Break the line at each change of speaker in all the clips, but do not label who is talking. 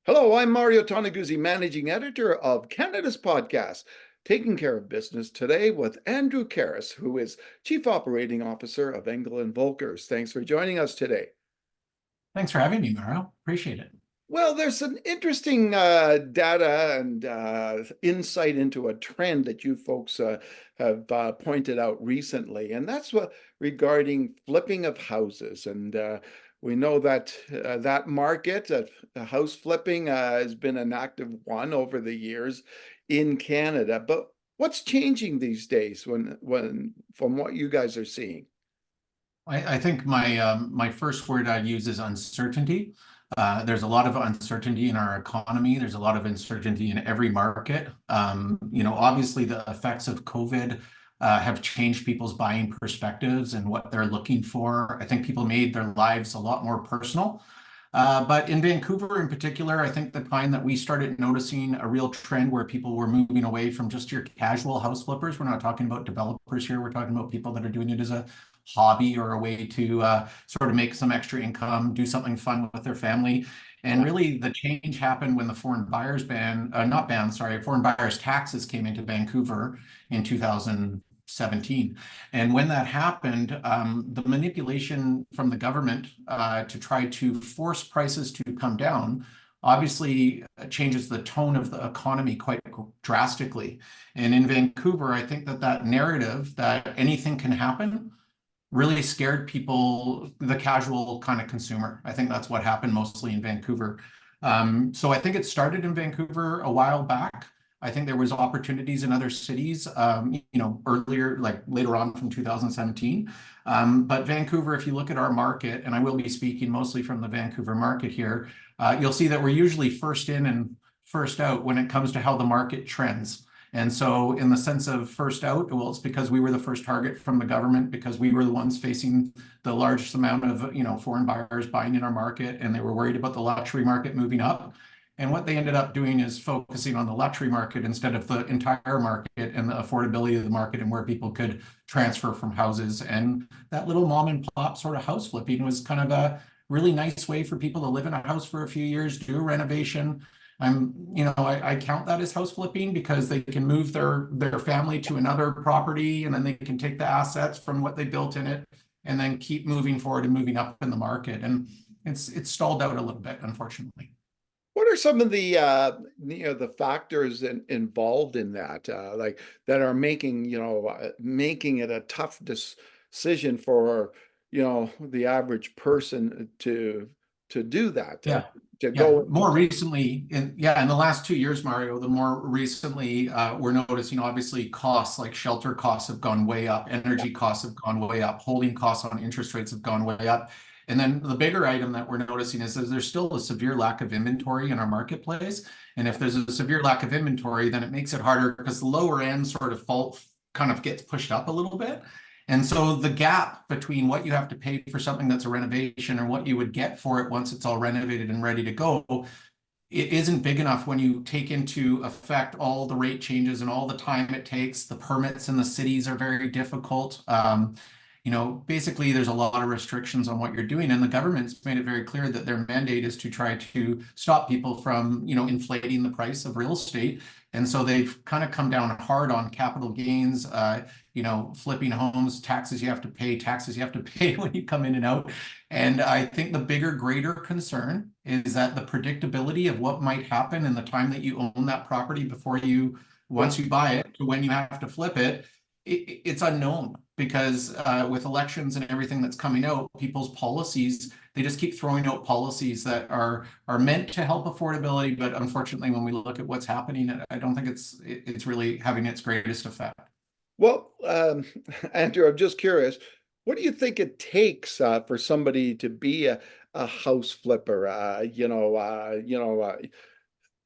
Hello, I'm Mario Toneguzzi, managing editor of Canada's podcast, Taking Care of Business today with Andrew Carros, who is Chief Operating Officer of Engel and Völkers. Thanks for joining us today.
Thanks for having me, Mario. Appreciate it.
Well, there's some interesting data and insight into a trend that you folks have pointed out recently, and that's what regarding flipping of houses. And we know that that market, house flipping, has been an active one over the years in Canada. But what's changing these days when from what you guys are seeing?
I think my first word I'd use is uncertainty. There's a lot of uncertainty in our economy. There's a lot of uncertainty in every market. Obviously the effects of COVID have changed people's buying perspectives and what they're looking for. I think people made their lives a lot more personal. But in Vancouver in particular, I think the time that we started noticing a real trend where people were moving away from just your casual house flippers. We're not talking about developers here. We're talking about people that are doing it as a hobby or a way to sort of make some extra income, do something fun with their family. And really the change happened when the foreign buyers foreign buyers taxes came into Vancouver in 2017. And when that happened, the manipulation from the government to try to force prices to come down obviously changes the tone of the economy quite drastically. And in Vancouver, I think that narrative that anything can happen really scared people, the casual kind of consumer. I think that's what happened mostly in Vancouver. So I think it started in Vancouver a while back. I think there was opportunities in other cities, earlier, like later on from 2017. But Vancouver, if you look at our market, and I will be speaking mostly from the Vancouver market here, you'll see that we're usually first in and first out when it comes to how the market trends. And so in the sense of first out, well, it's because we were the first target from the government, because we were the ones facing the largest amount of, foreign buyers buying in our market, and they were worried about the luxury market moving up. And what they ended up doing is focusing on the luxury market instead of the entire market and the affordability of the market and where people could transfer from houses. And that little mom and pop sort of house flipping was kind of a really nice way for people to live in a house for a few years, do a renovation. I count that as house flipping because they can move their family to another property, and then they can take the assets from what they built in it and then keep moving forward and moving up in the market. And it's stalled out a little bit, unfortunately.
What are some of the the factors involved in that, like that are making making it a tough decision for the average person to do that,
Yeah.
to
Yeah,
go.
more recently, in the last 2 years, Mario, the more recently we're noticing obviously costs like shelter costs have gone way up, energy costs have gone way up, holding costs on interest rates have gone way up. And then the bigger item that we're noticing is there's still a severe lack of inventory in our marketplace. And if there's a severe lack of inventory, then it makes it harder because the lower end sort of kind of gets pushed up a little bit. And so the gap between what you have to pay for something that's a renovation or what you would get for it once it's all renovated and ready to go, it isn't big enough when you take into effect all the rate changes and all the time it takes. The permits in the cities are very difficult. Basically there's a lot of restrictions on what you're doing, and the government's made it very clear that their mandate is to try to stop people from, inflating the price of real estate. And so they've kind of come down hard on capital gains, flipping homes, taxes you have to pay when you come in and out. And I think the bigger, greater concern is that the predictability of what might happen in the time that you own that property once you buy it to when you have to flip it, it's unknown, because with elections and everything that's coming out, people's policies, they just keep throwing out policies that are meant to help affordability. But unfortunately, when we look at what's happening, I don't think it's really having its greatest effect.
Well, Andrew, I'm just curious, what do you think it takes for somebody to be a house flipper?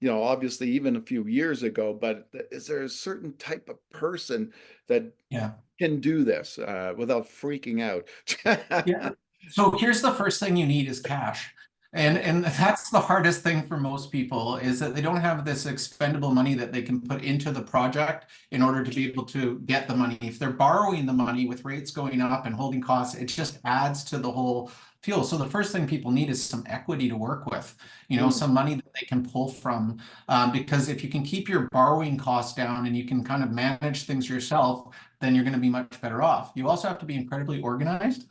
Obviously even a few years ago, but is there a certain type of person that
Yeah.
can do this without freaking out?
Yeah. So here's the first thing you need is cash. And that's the hardest thing for most people, is that they don't have this expendable money that they can put into the project in order to be able to get the money. If they're borrowing the money with rates going up and holding costs, it just adds to the whole fuel. So the first thing people need is some equity to work with, you know,
Mm,
some money that they can pull from. Because if you can keep your borrowing costs down and you can kind of manage things yourself, then you're going to be much better off. You also have to be incredibly organized.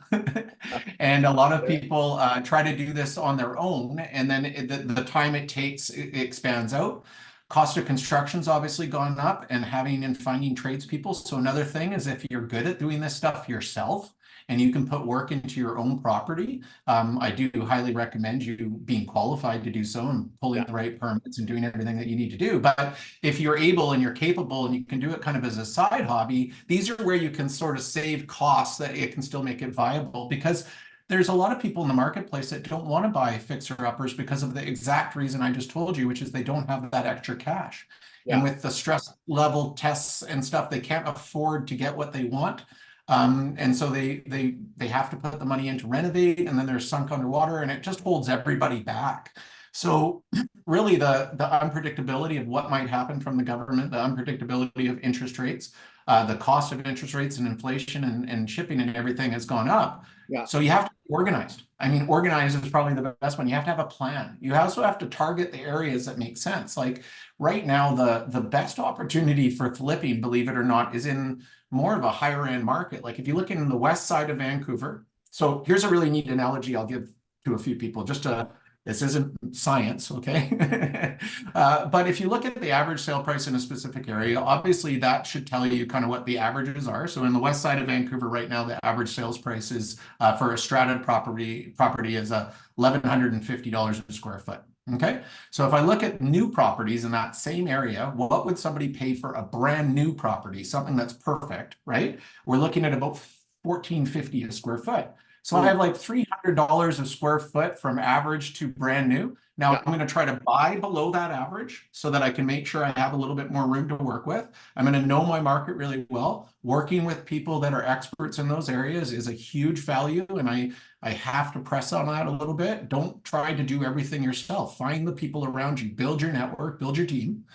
And a lot of
yeah,
people try to do this on their own, and then the time it takes it expands out. Cost of construction's obviously gone up, and having and finding tradespeople. So another thing is, if you're good at doing this stuff yourself and you can put work into your own property, I do highly recommend you being qualified to do so and pulling
yeah,
the right permits and doing everything that you need to do. But if you're able and you're capable and you can do it kind of as a side hobby, these are where you can sort of save costs that it can still make it viable, because there's a lot of people in the marketplace that don't want to buy fixer-uppers because of the exact reason I just told you, which is they don't have that extra cash. And
yeah,
with the stress level tests and stuff, they can't afford to get what they want. And so they have to put the money in to renovate, and then they're sunk underwater, and it just holds everybody back. So really the unpredictability of what might happen from the government, the unpredictability of interest rates, the cost of interest rates and inflation and shipping and everything has gone up.
yeah,
So you have to be organized. I mean, organized is probably the best one. You have to have a plan. You also have to target the areas that make sense. Like right now, the best opportunity for flipping, believe it or not, is in more of a higher end market. Like if you look in the west side of Vancouver. So here's a really neat analogy I'll give to a few people, just to this isn't science, okay? But if you look at the average sale price in a specific area, obviously that should tell you kind of what the averages are. So in the west side of Vancouver right now, the average sales price is for a strata property is $1,150 a square foot. Okay, so if I look at new properties in that same area, what would somebody pay for a brand new property, something that's perfect, right? We're looking at about $1,450 a square foot. So I
mm,
have like $300 a square foot from average to brand new. Now
yeah,
I'm going to try to buy below that average so that I can make sure I have a little bit more room to work with. I'm going to know my market really well. Working with people that are experts in those areas is a huge value, and I have to press on that a little bit. Don't try to do everything yourself. Find the people around you, build your network, build your team.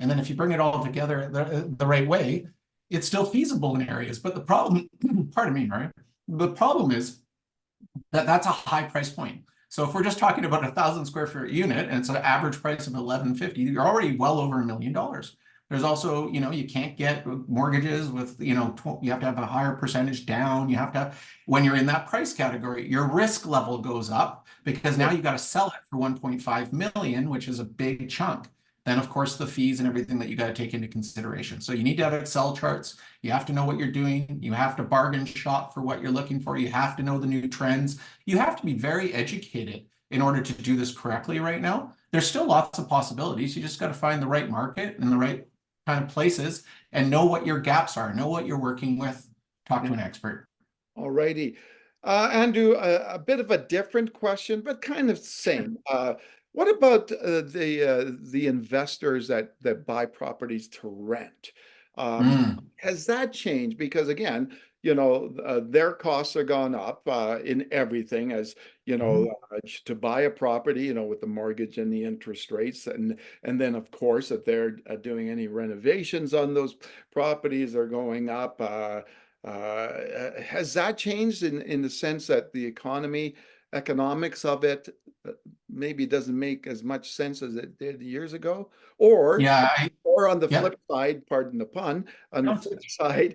And then if you bring it all together the right way, it's still feasible in areas. But the problem, pardon me, right? The problem is that's a high price point. So if we're just talking about 1,000 square foot unit and it's an average price of 1150, you're already well over $1 million. There's also, you know, you can't get mortgages with, you know, you have to have a higher percentage down. You have to, when you're in that price category, your risk level goes up because now
sure,
you got to sell it for 1.5 million, which is a big chunk. Then, of course, the fees and everything that you got to take into consideration. So you need to have Excel charts. You have to know what you're doing. You have to bargain shop for what you're looking for. You have to know the new trends. You have to be very educated in order to do this correctly right now. There's still lots of possibilities. You just got to find the right market and the right kind of places and know what your gaps are, know what you're working with, talk
yeah.
to an expert.
All righty. Andrew, a bit of a different question, but kind of same. What about the investors that buy properties to rent?
Mm,
Has that changed? Because again, you know, their costs are gone up in everything as, you know,
mhm.
to buy a property, you know, with the mortgage and the interest rates. And then, of course, if they're doing any renovations on those properties, are going up. Has that changed in the sense that the economics of it maybe doesn't make as much sense as it did years ago? Or,
Yeah,
or on the
yeah.
flip side, pardon the pun, on the flip side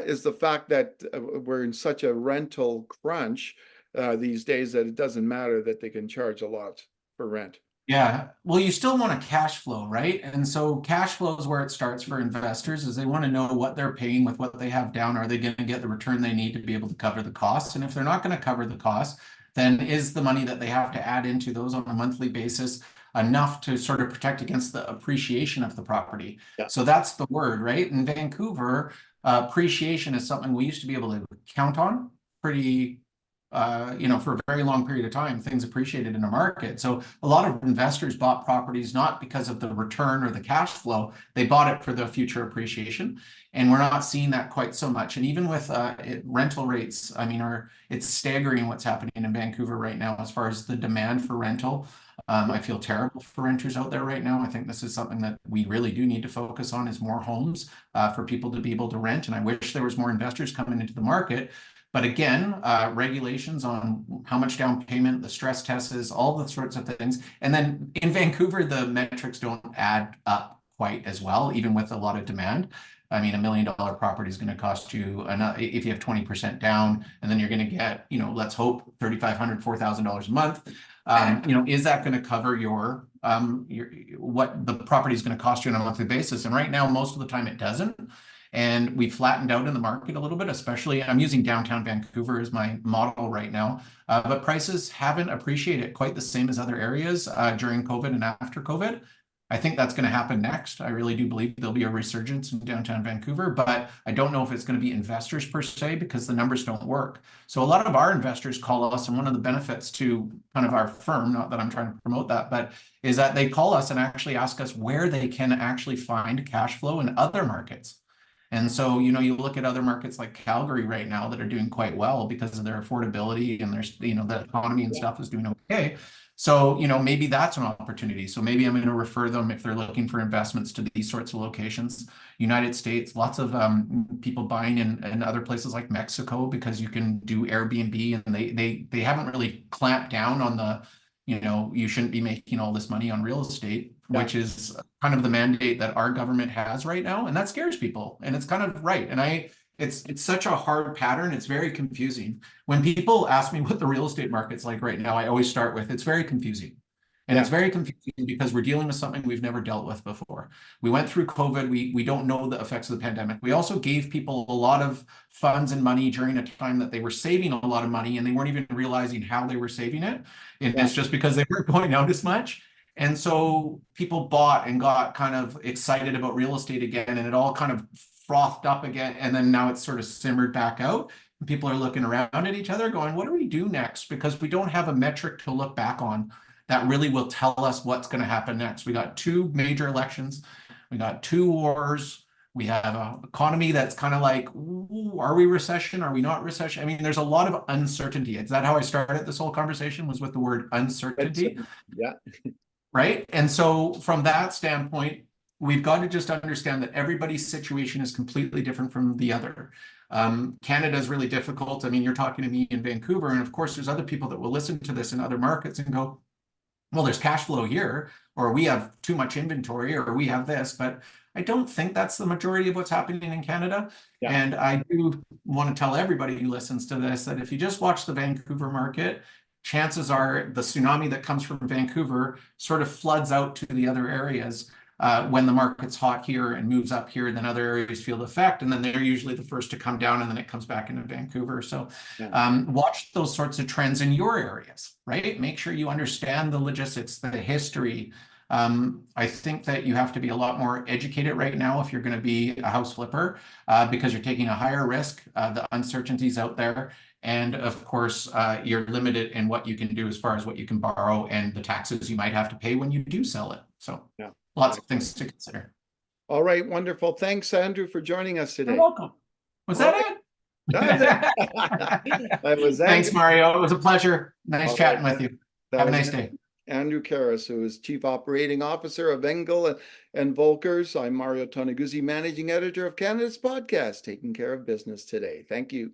is the fact that we're in such a rental crunch these days that it doesn't matter that they can charge a lot for rent.
Yeah, well, you still want a cash flow, right? And so cash flow is where it starts for investors, is they want to know what they're paying with what they have down. Are they going to get the return they need to be able to cover the costs? And if they're not going to cover the costs, then is the money that they have to add into those on a monthly basis enough to sort of protect against the appreciation of the property?
Yeah.
So that's the word, right? In Vancouver, appreciation is something we used to be able to count on pretty you know, for a very long period of time, things appreciated in the market. So a lot of investors bought properties not because of the return or the cash flow, they bought it for the future appreciation. And we're not seeing that quite so much. And even with rental rates, I mean, it's staggering what's happening in Vancouver right now as far as the demand for rental. I feel terrible for renters out there right now. I think this is something that we really do need to focus on, is more homes for people to be able to rent. And I wish there was more investors coming into the market. But again, regulations on how much down payment, the stress tests, is all the sorts of things. And then in Vancouver, the metrics don't add up quite as well, even with a lot of demand. I mean, $1 million property is going to cost you, if you have 20% down, and then you're going to get, let's hope $3,500, $4,000 a month. Is that going to cover your what the property is going to cost you on a monthly basis? And right now, most of the time it doesn't. And we flattened out in the market a little bit, especially I'm using downtown Vancouver as my model right now, but prices haven't appreciated quite the same as other areas during COVID and after COVID. I think that's going to happen next. I really do believe there'll be a resurgence in downtown Vancouver, but I don't know if it's going to be investors per se, because the numbers don't work. So a lot of our investors call us, and one of the benefits to kind of our firm, not that I'm trying to promote that, but is that they call us and actually ask us where they can actually find cash flow in other markets. And so, you look at other markets like Calgary right now that are doing quite well because of their affordability, and there's, the economy and stuff is doing okay. So, maybe that's an opportunity. So maybe I'm going to refer them, if they're looking for investments, to these sorts of locations. United States, lots of people buying in other places like Mexico, because you can do Airbnb, and they haven't really clamped down on the, you shouldn't be making all this money on real estate, which is kind of the mandate that our government has right now. And that scares people. And it's kind of right. And it's such a hard pattern. It's very confusing. When people ask me what the real estate market's like right now, I always start with, it's very confusing. And it's very confusing because we're dealing with something we've never dealt with before. We went through COVID. We don't know the effects of the pandemic. We also gave people a lot of funds and money during a time that they were saving a lot of money, and they weren't even realizing how they were saving it. And it's just because they weren't going out as much. And so people bought and got kind of excited about real estate again, and it all kind of frothed up again. And then now it's sort of simmered back out. And people are looking around at each other going, what do we do next? Because we don't have a metric to look back on that really will tell us what's going to happen next. We got 2 major elections. We got 2 wars. We have an economy that's kind of like, are we recession? Are we not recession? I mean, there's a lot of uncertainty. Is that how I started this whole conversation, was with the word uncertainty?
Yeah.
Right. And so from that standpoint, we've got to just understand that everybody's situation is completely different from the other. Canada is really difficult. I mean, you're talking to me in Vancouver, and of course, there's other people that will listen to this in other markets and go, well, there's cash flow here, or we have too much inventory, or we have this. But I don't think that's the majority of what's happening in Canada. And I do want to tell everybody who listens to this that if you just watch the Vancouver market, chances are the tsunami that comes from Vancouver sort of floods out to the other areas. When the market's hot here and moves up here, then other areas feel the effect, and then they're usually the first to come down, and then it comes back into Vancouver. So watch those sorts of trends in your areas, right? Make sure you understand the logistics, the history. I think that you have to be a lot more educated right now if you're going to be a house flipper, because you're taking a higher risk, the uncertainties out there. And of course, you're limited in what you can do as far as what you can borrow and the taxes you might have to pay when you do sell it. So lots of things to consider.
All right, wonderful. Thanks, Andrew, for joining us today.
You're welcome. Was that it?
That was
Thanks, Mario. It was a pleasure. Nice chatting with you. Have a nice day.
Andrew Carros, who is Chief Operating Officer of Engel and Völkers. I'm Mario Toneguzzi, Managing Editor of Canada's podcast, Taking Care of Business Today. Thank you.